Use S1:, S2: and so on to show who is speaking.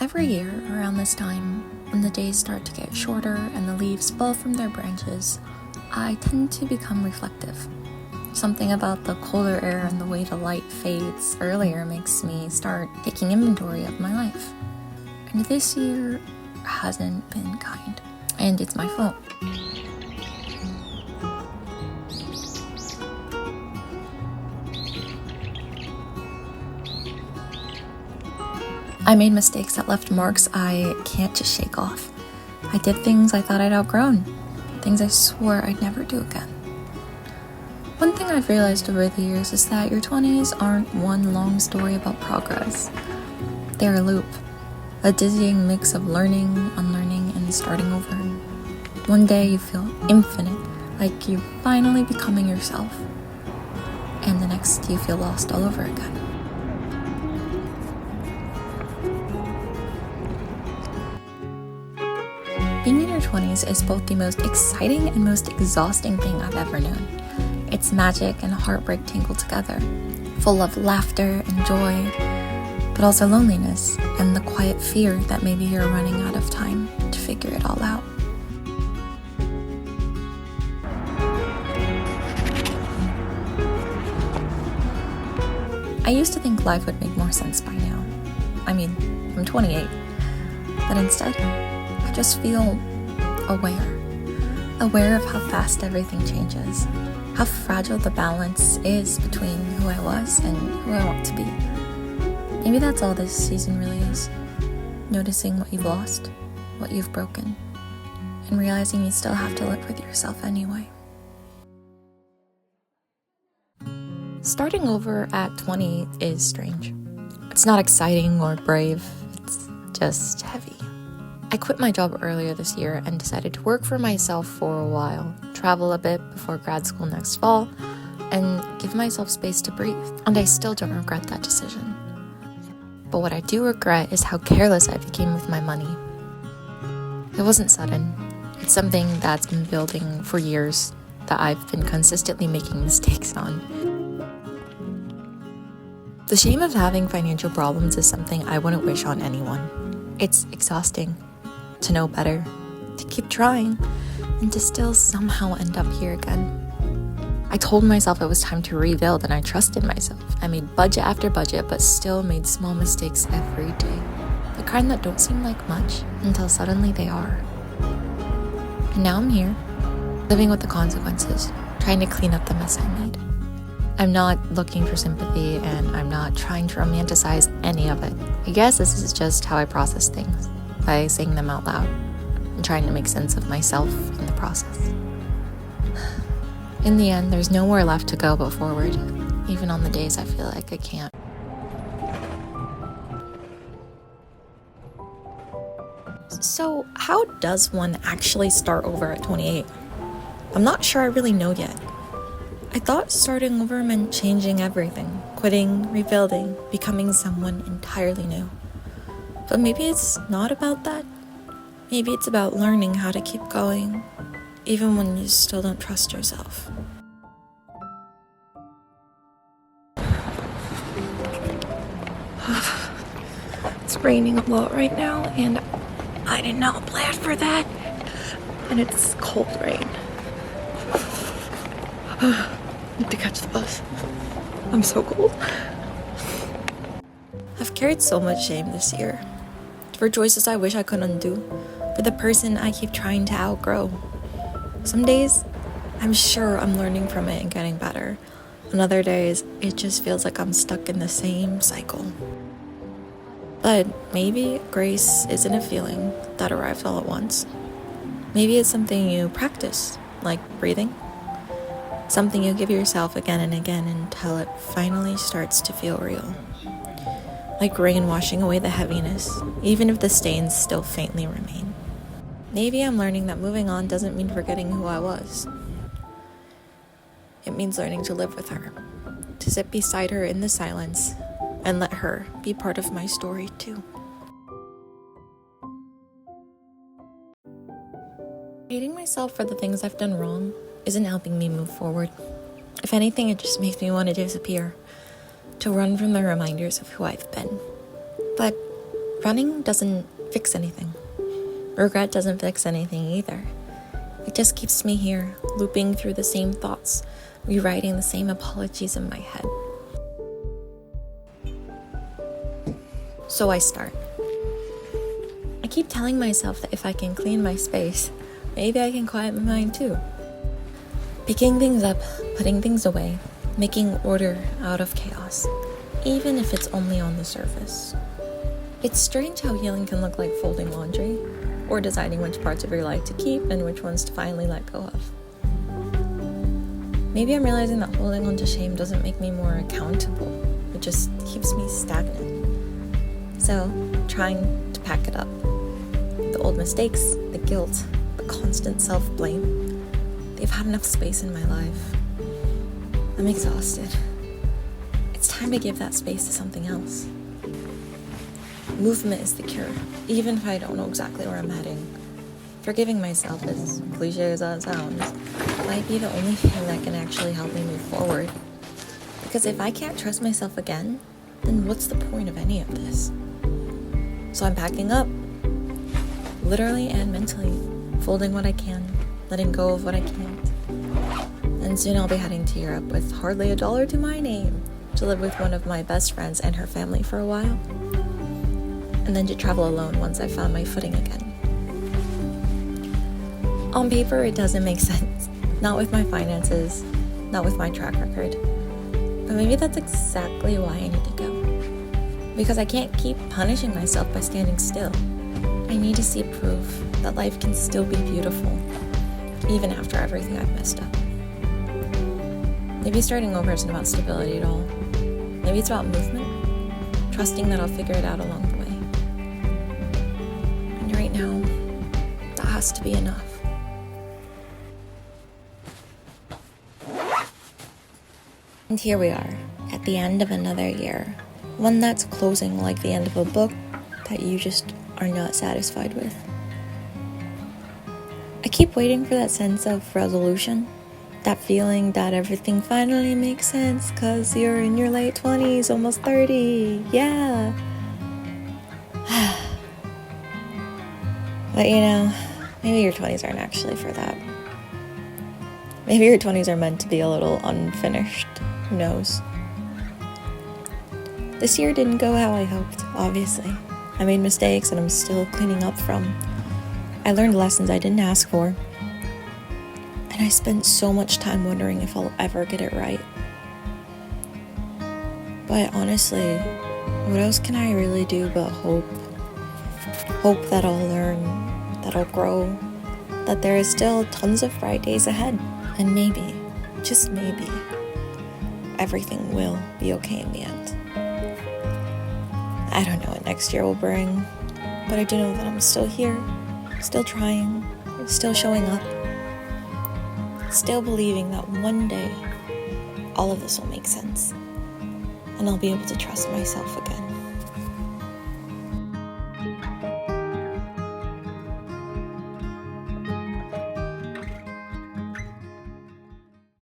S1: Every year, around this time, when the days start to get shorter and the leaves fall from their branches, I tend to become reflective. Something about the colder air and the way the light fades earlier makes me start taking inventory of my life. And this year hasn't been kind, and it's my fault. I made mistakes that left marks I can't just shake off. I did things I thought I'd outgrown, things I swore I'd never do again. One thing I've realized over the years is that your 20s aren't one long story about progress. They're a loop, a dizzying mix of learning, unlearning, and starting over. One day you feel infinite, like you're finally becoming yourself, and the next you feel lost all over again. Being in your 20s is both the most exciting and most exhausting thing I've ever known. It's magic and heartbreak tangled together, full of laughter and joy, but also loneliness and the quiet fear that maybe you're running out of time to figure it all out. I used to think life would make more sense by now. I'm 28, but instead, I just feel aware of how fast everything changes, how fragile the balance is between who I was and who I want to be. Maybe that's all this season really is, noticing what you've lost, what you've broken, and realizing you still have to live with yourself anyway. Starting over at 20 is strange. It's not exciting or brave, it's just heavy. I quit my job earlier this year and decided to work for myself for a while, travel a bit before grad school next fall, and give myself space to breathe. And I still don't regret that decision. But what I do regret is how careless I became with my money. It wasn't sudden. It's something that's been building for years that I've been consistently making mistakes on. The shame of having financial problems is something I wouldn't wish on anyone. It's exhausting to know better, to keep trying, and to still somehow end up here again. I told myself it was time to rebuild, and I trusted myself. I made budget after budget, but still made small mistakes every day. The kind that don't seem like much until suddenly they are. And now I'm here, living with the consequences, trying to clean up the mess I made. I'm not looking for sympathy, and I'm not trying to romanticize any of it. I guess this is just how I process things, by saying them out loud and trying to make sense of myself in the process. In the end, there's nowhere left to go but forward, even on the days I feel like I can't. So, how does one actually start over at 28? I'm not sure I really know yet. I thought starting over meant changing everything, quitting, rebuilding, becoming someone entirely new. But maybe it's not about that. Maybe it's about learning how to keep going, even when you still don't trust yourself. It's raining a lot right now, and I did not plan for that. And it's cold rain. Need to catch the bus. I'm so cold. I've carried so much shame this year. For choices I wish I could undo. For the person I keep trying to outgrow. Some days, I'm sure I'm learning from it and getting better. On other days, it just feels like I'm stuck in the same cycle. But maybe grace isn't a feeling that arrives all at once. Maybe it's something you practice, like breathing. Something you give yourself again and again until it finally starts to feel real. Like rain washing away the heaviness, even if the stains still faintly remain. Maybe I'm learning that moving on doesn't mean forgetting who I was. It means learning to live with her, to sit beside her in the silence, and let her be part of my story too. Hating myself for the things I've done wrong isn't helping me move forward. If anything, it just makes me want to disappear, to run from the reminders of who I've been. But Running doesn't fix anything. Regret doesn't fix anything either. It just keeps me here, looping through the same thoughts, rewriting the same apologies in my head. So I start. I keep telling myself that if I can clean my space, maybe I can quiet my mind too. Picking things up, putting things away, making order out of chaos, even if it's only on the surface. It's strange how healing can look like folding laundry, or deciding which parts of your life to keep and which ones to finally let go of. Maybe I'm realizing that holding on to shame doesn't make me more accountable, it just keeps me stagnant. So, trying to pack it up. The old mistakes, the guilt, the constant self-blame, they've had enough space in my life. I'm exhausted. It's time to give that space to something else. Movement is the cure, even if I don't know exactly where I'm heading. Forgiving myself, as cliche as that sounds, might be the only thing that can actually help me move forward. Because if I can't trust myself again, then what's the point of any of this? So I'm packing up, literally and mentally, folding what I can, letting go of what I can't. And soon I'll be heading to Europe with hardly $1 to my name, to live with one of my best friends and her family for a while. And then to travel alone once I found my footing again. On paper, it doesn't make sense. Not with my finances, not with my track record. But maybe that's exactly why I need to go. Because I can't keep punishing myself by standing still. I need to see proof that life can still be beautiful, even after everything I've messed up. Maybe starting over isn't about stability at all. Maybe it's about movement, trusting that I'll figure it out along the way. And right now, that has to be enough. And here we are, at the end of another year. One that's closing like the end of a book that you just are not satisfied with. I keep waiting for that sense of resolution. That feeling that everything finally makes sense because you're in your late 20s, almost 30. Yeah. But maybe your 20s aren't actually for that. Maybe your 20s are meant to be a little unfinished. Who knows? This year didn't go how I hoped, obviously. I made mistakes and I'm still cleaning up from. I learned lessons I didn't ask for. And I spent so much time wondering if I'll ever get it right. But honestly, what else can I really do but hope? Hope that I'll learn, that I'll grow, that there is still tons of bright days ahead. And maybe, just maybe, everything will be okay in the end. I don't know what next year will bring, but I do know that I'm still here, still trying, still showing up, still believing that one day all of this will make sense, and I'll be able to trust myself again.